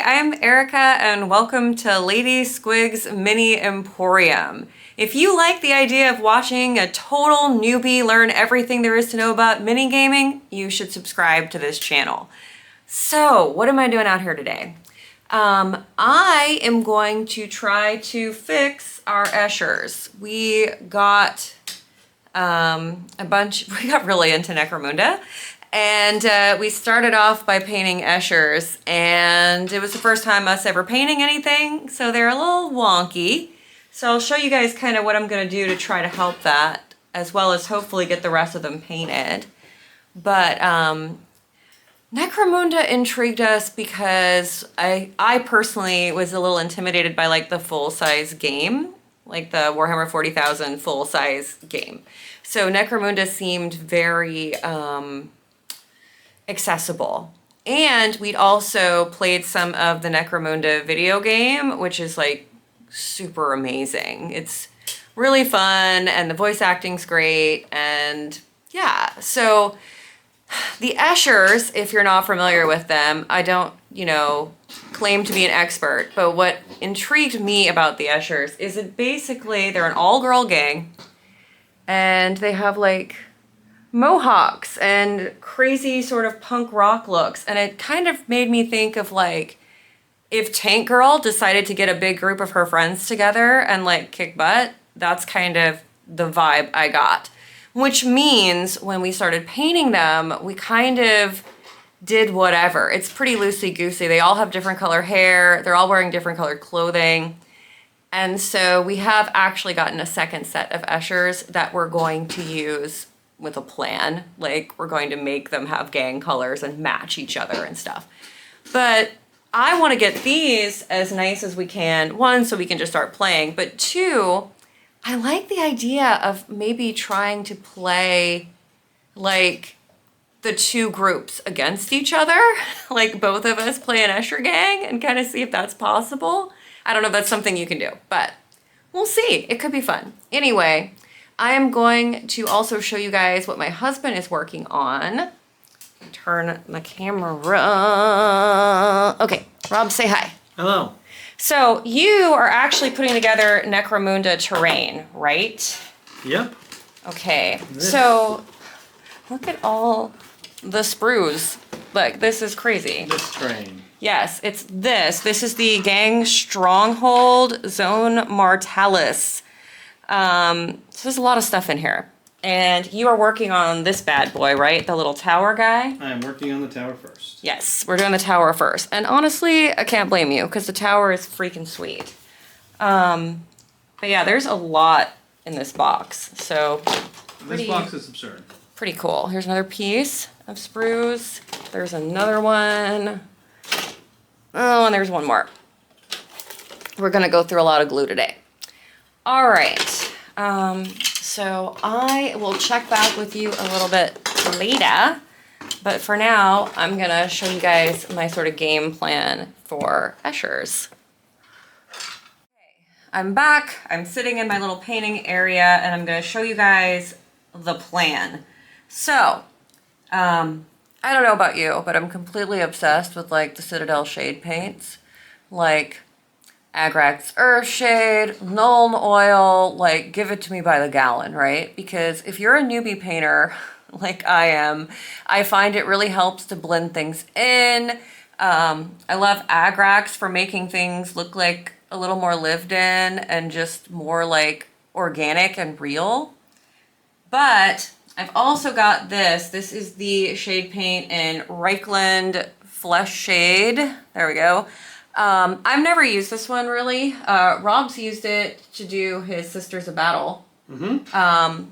I'm Erica and welcome to Lady Squig's Mini Emporium. If you like the idea of watching a total newbie learn everything there is to know about mini gaming, you should subscribe to this channel. So, what am I doing out here today? I am going to try to fix our eschers. We got we got really into necromunda. And we started off by painting eschers, and it was the first time us ever painting anything, so they're a little wonky. So I'll show you guys kind of what I'm going to do to try to help that, as well as hopefully get the rest of them painted. But necromunda intrigued us because I personally was a little intimidated by like the full-size game, like the Warhammer 40,000 full-size game. So necromunda seemed very accessible. And we'd also played some of the Necromunda video game, which is like super amazing. It's really fun and the voice acting's great, and yeah. So the eschers, if you're not familiar with them, I don't, claim to be an expert, but what intrigued me about the eschers is that basically they're an all-girl gang and they have like mohawks and crazy sort of punk rock looks, and it kind of made me think of like if Tank Girl decided to get a big group of her friends together and like kick butt. That's kind of the vibe I got, which means when we started painting them, we kind of did whatever. It's pretty loosey-goosey. They all have different color hair, they're all wearing different colored clothing, and so we have actually gotten a second set of eschers that we're going to use with a plan. Like, we're going to make them have gang colors and match each other and stuff. But I want to get these as nice as we can. One, so we can just start playing. But two, I like the idea of maybe trying to play like the two groups against each other. Like both of us play an escher gang and kind of see if that's possible. I don't know if that's something you can do, but we'll see. It could be fun. Anyway, I am going to also show you guys what my husband is working on. Turn the camera. Okay, Rob, say hi. Hello. So you are actually putting together necromunda terrain, right? Yep. Okay, so look at all the sprues. Look, this is crazy. This terrain. Yes, it's this. This is the gang stronghold zone Martalis. So there's a lot of stuff in here. And you are working on this bad boy, right? The little tower guy? I am working on the tower first. Yes, we're doing the tower first. And honestly, I can't blame you, because the tower is freaking sweet. But yeah, there's a lot in this box. So This box is absurd. Pretty cool. Here's another piece of sprues. There's another one. Oh, and there's one more. We're going to go through a lot of glue today. All right, so I will check back with you a little bit later, but for now, I'm gonna show you guys my sort of game plan for eschers. Okay, I'm back. I'm sitting in my little painting area, and I'm gonna show you guys the plan. So, I don't know about you, but I'm completely obsessed with like the Citadel shade paints, like Agrax Earthshade, Nuln Oil, like give it to me by the gallon, right? Because if you're a newbie painter, like I am, I find it really helps to blend things in. I love Agrax for making things look like a little more lived in and just more like organic and real. But I've also got this. This is the shade paint in Reichland Flesh Shade. There we go. I've never used this one really. Rob's used it to do his Sisters of Battle. Mm-hmm.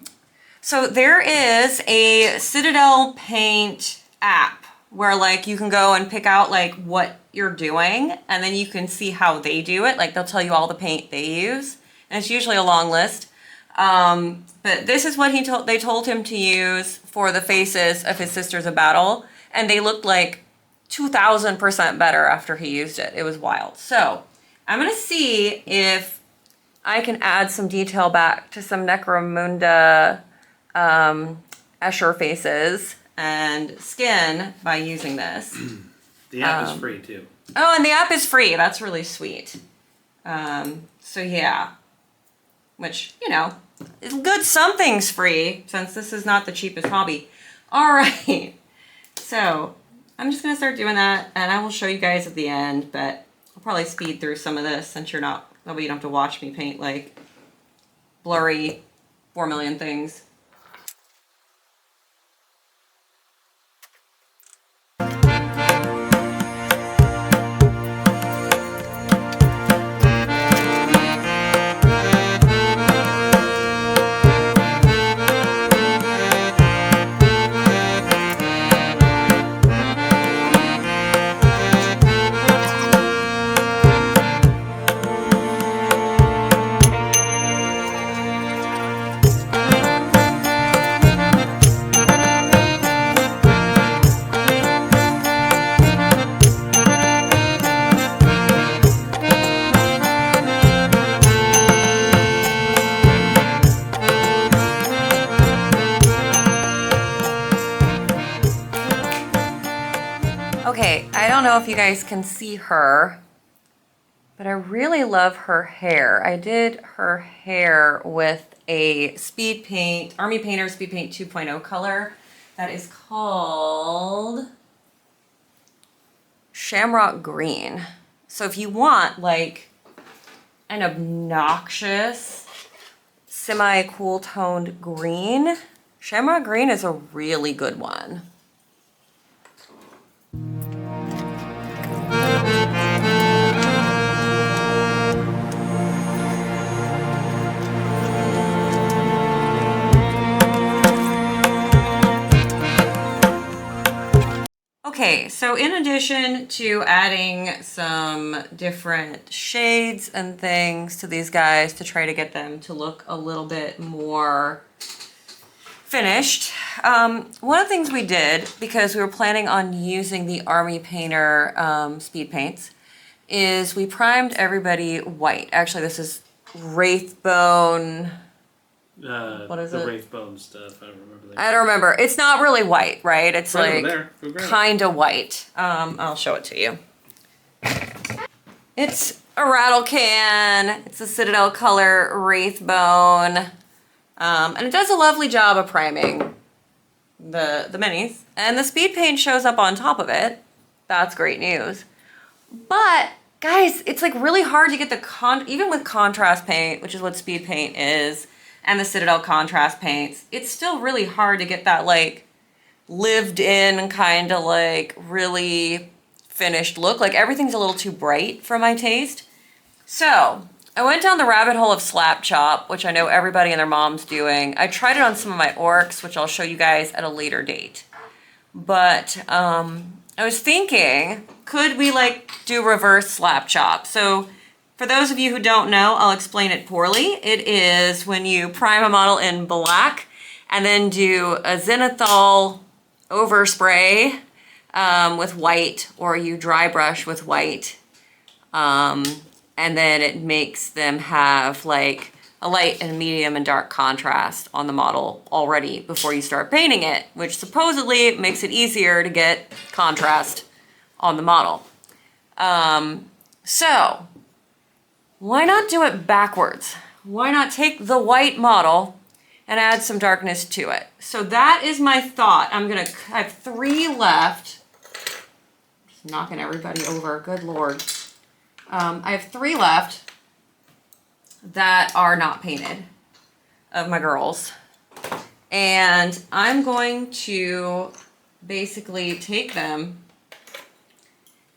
So there is a Citadel paint app where like you can go and pick out like what you're doing, and then you can see how they do it. Like they'll tell you all the paint they use, and it's usually a long list. But this is what they told him to use for the faces of his Sisters of Battle, and they looked like 2,000% better after he used it. It was wild. So I'm going to see if I can add some detail back to some necromunda escher faces and skin by using this. The app is free too. Oh, and the app is free. That's really sweet. So yeah, which, you know, is good. Something's free since this is not the cheapest hobby. All right. So I'm just going to start doing that and I will show you guys at the end, but I'll probably speed through some of this since that way you don't have to watch me paint like blurry 4 million things. Okay, I don't know if you guys can see her, but I really love her hair. I did her hair with a speed paint, Army Painter Speed Paint 2.0 color that is called Shamrock Green. So if you want like an obnoxious, semi-cool toned green, Shamrock Green is a really good one. Okay, so in addition to adding some different shades and things to these guys to try to get them to look a little bit more finished, one of the things we did, because we were planning on using the Army Painter speed paints, is we primed everybody white. Actually, this is Wraithbone. What is the it? Wraithbone stuff. I don't remember. I don't remember. It's not really white, right? It's right like kind of white. I'll show it to you. It's a rattle can. It's a Citadel color Wraithbone. And it does a lovely job of priming the minis. And the speed paint shows up on top of it. That's great news. But guys, it's like really hard to get the even with contrast paint, which is what speed paint is, and the Citadel contrast paints, it's still really hard to get that like lived in kind of like really finished look. Like everything's a little too bright for my taste. So I went down the rabbit hole of slap chop, which I know everybody and their mom's doing. I tried it on some of my orcs, which I'll show you guys at a later date. But I was thinking, could we like do reverse slap chop? So for those of you who don't know, I'll explain it poorly. It is when you prime a model in black and then do a zenithal overspray with white, or you dry brush with white. And then it makes them have like a light and medium and dark contrast on the model already before you start painting it, which supposedly makes it easier to get contrast on the model. So why not do it backwards? Why not take the white model and add some darkness to it? So that is my thought. I have 3 left. Just knocking everybody over, good Lord. I have 3 left that are not painted of my girls. And I'm going to basically take them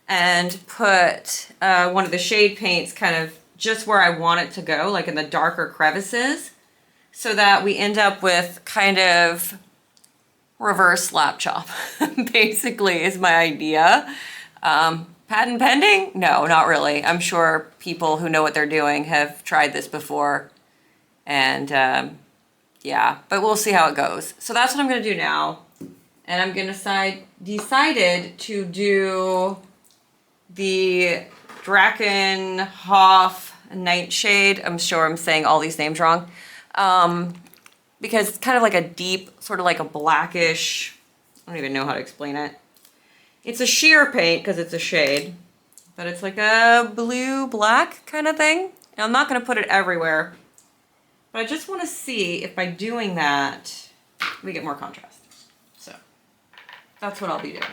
and put one of the shade paints kind of just where I want it to go, like in the darker crevices, so that we end up with kind of reverse slap chop, basically is my idea. Patent pending? No, not really. I'm sure people who know what they're doing have tried this before. And yeah, but we'll see how it goes. So that's what I'm gonna do now. And I'm gonna decided to do the Drakenhof Nightshade. I'm sure I'm saying all these names wrong. Because it's kind of like a deep, sort of like a blackish, I don't even know how to explain it. It's a sheer paint because it's a shade. but it's like a blue-black kind of thing. And I'm not going to put it everywhere, but I just want to see if by doing that, we get more contrast. So that's what I'll be doing.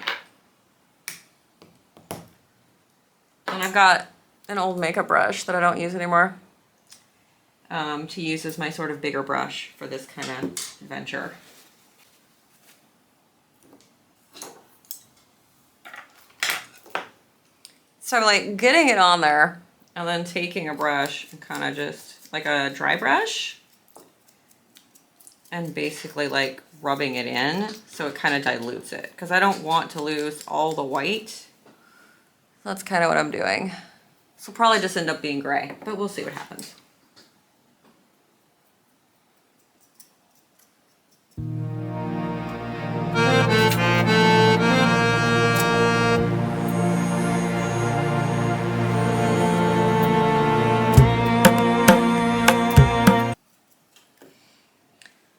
And I've got an old makeup brush that I don't use anymore to use as my sort of bigger brush for this kind of adventure. So I'm like getting it on there and then taking a brush and kind of just like a dry brush and basically like rubbing it in so it kind of dilutes it because I don't want to lose all the white. That's kind of what I'm doing. So probably just end up being gray, but we'll see what happens.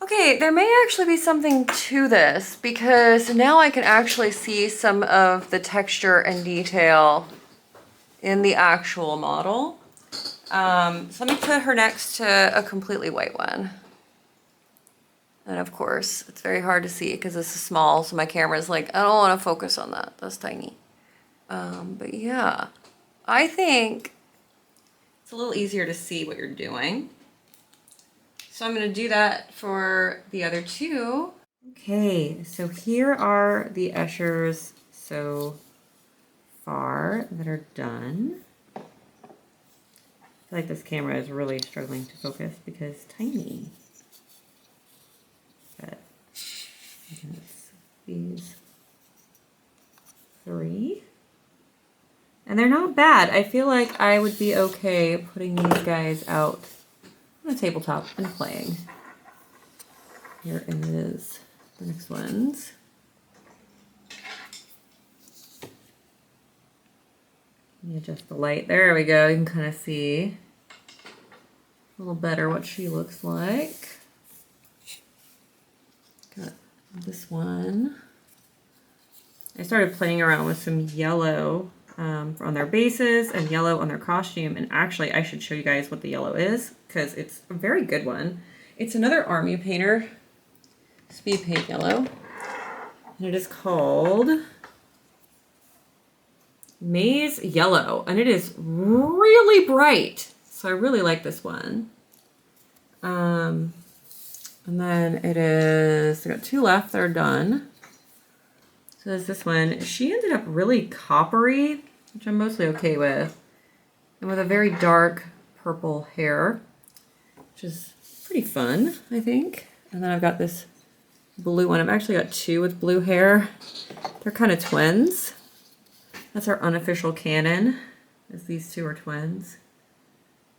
Okay, there may actually be something to this because now I can actually see some of the texture and detail in the actual model. So let me put her next to a completely white one. And of course, it's very hard to see because this is small, so my camera's like, I don't want to focus on that. That's tiny. But yeah, I think it's a little easier to see what you're doing. So I'm going to do that for the other two. Okay, so here are the eschers so far that are done. I feel like this camera is really struggling to focus because it's tiny. But these 3. And they're not bad. I feel like I would be okay putting these guys out on the tabletop and playing. Here is the next ones. Let me adjust the light. There we go. You can kind of see a little better what she looks like. Got this one. I started playing around with some yellow on their bases and yellow on their costume. And actually, I should show you guys what the yellow is because it's a very good one. It's another Army Painter speed paint yellow. And it is called Maze Yellow. And it is really bright. So I really like this one. And then it is, I got 2 left that are done. So there's this one. She ended up really coppery, which I'm mostly okay with. And with a very dark purple hair, which is pretty fun, I think. And then I've got this blue one. I've actually got 2 with blue hair. They're kind of twins. That's our unofficial canon, as these 2 are twins.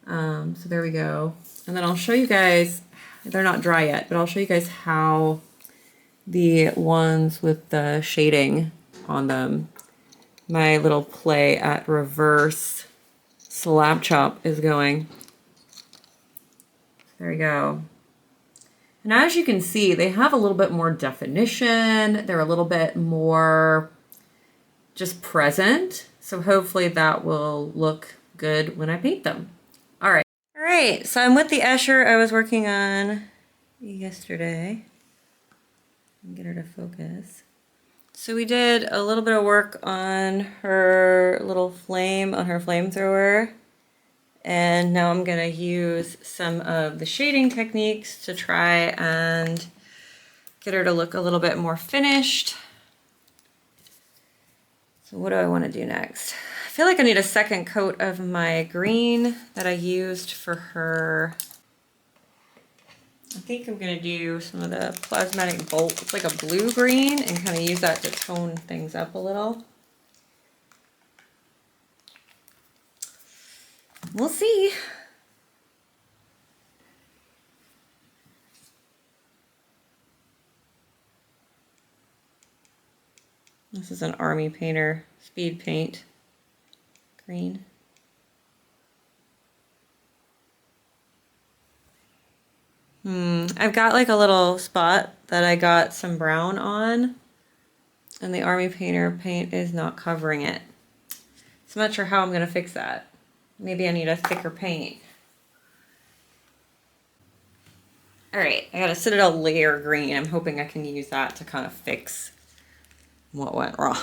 So there we go. And then I'll show you guys, they're not dry yet, but I'll show you guys how the ones with the shading on them, my little play at reverse slab chop is going. There we go. And as you can see, they have a little bit more definition. They're a little bit more just present. So hopefully that will look good when I paint them. All right. All right, so I'm with the escher I was working on yesterday. Get her to focus. So we did a little bit of work on her little flame, on her flamethrower. And now I'm going to use some of the shading techniques to try and get her to look a little bit more finished. So what do I want to do next? I feel like I need a second coat of my green that I used for her. I think I'm going to do some of the plasmatic bolt. It's like a blue-green and kind of use that to tone things up a little. We'll see. This is an Army Painter speed paint green. I've got like a little spot that I got some brown on, and the Army Painter paint is not covering it. So So I'm not sure how I'm gonna fix that. Maybe I need a thicker paint. All right, I got a Citadel layer green. I'm hoping I can use that to kind of fix what went wrong.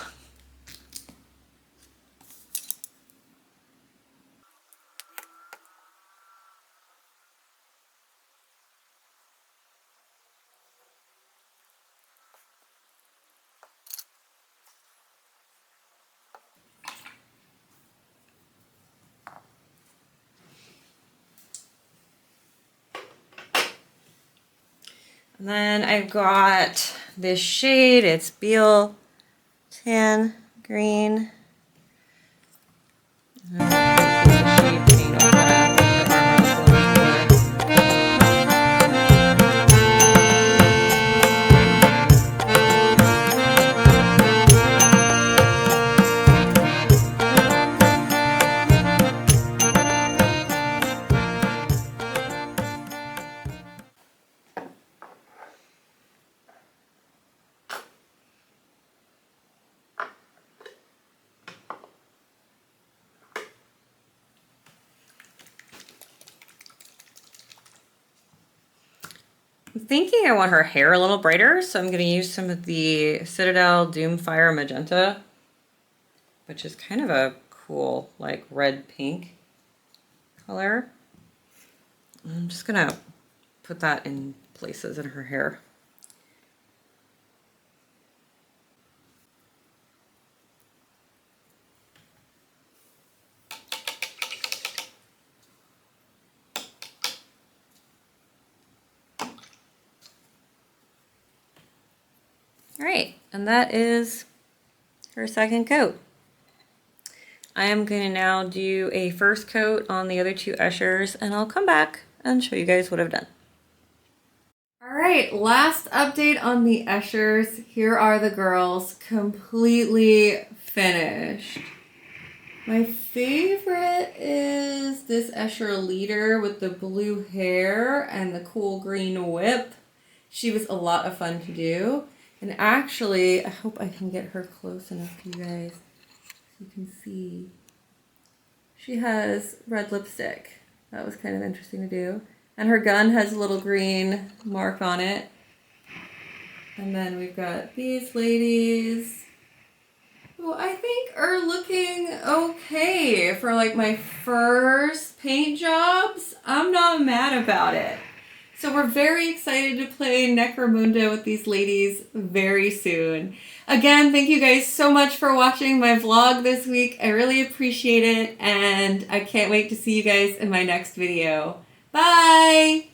And then I've got this shade. It's Beal Tan Green. I'm thinking I want her hair a little brighter, so I'm going to use some of the Citadel Doomfire Magenta, which is kind of a cool, like, red-pink color. I'm just going to put that in places in her hair. All right, and that is her second coat. I am going to now do a first coat on the other two eschers, and I'll come back and show you guys what I've done. All right, last update on the eschers. Here are the girls, completely finished. My favorite is this escher leader with the blue hair and the cool green whip. She was a lot of fun to do. And actually, I hope I can get her close enough for you guys so you can see. She has red lipstick. That was kind of interesting to do. And her gun has a little green mark on it. And then we've got these ladies, who I think are looking okay for like my first paint jobs. I'm not mad about it. So we're very excited to play Necromunda with these ladies very soon. Again, thank you guys so much for watching my vlog this week. I really appreciate it, and I can't wait to see you guys in my next video. Bye!